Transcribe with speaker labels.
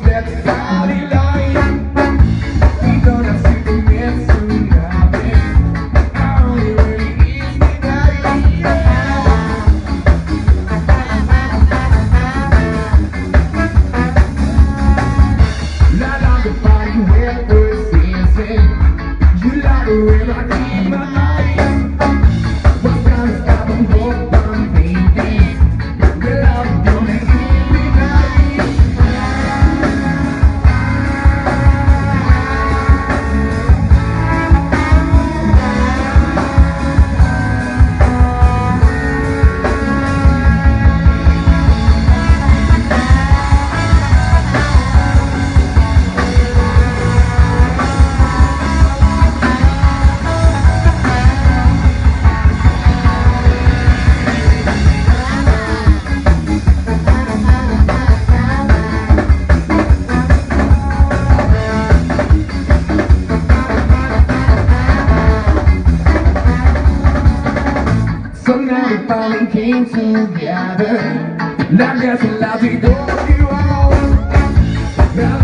Speaker 1: step out in line. We don't have secrets to nothing. Only really is the night. Not like the party where we're dancing. You like the way I keep my eyes. What's gonna stop and hope I'm thinking? Well, I'm gonna keep it nice. So now we finally came together. Now there's a lot to go through. Now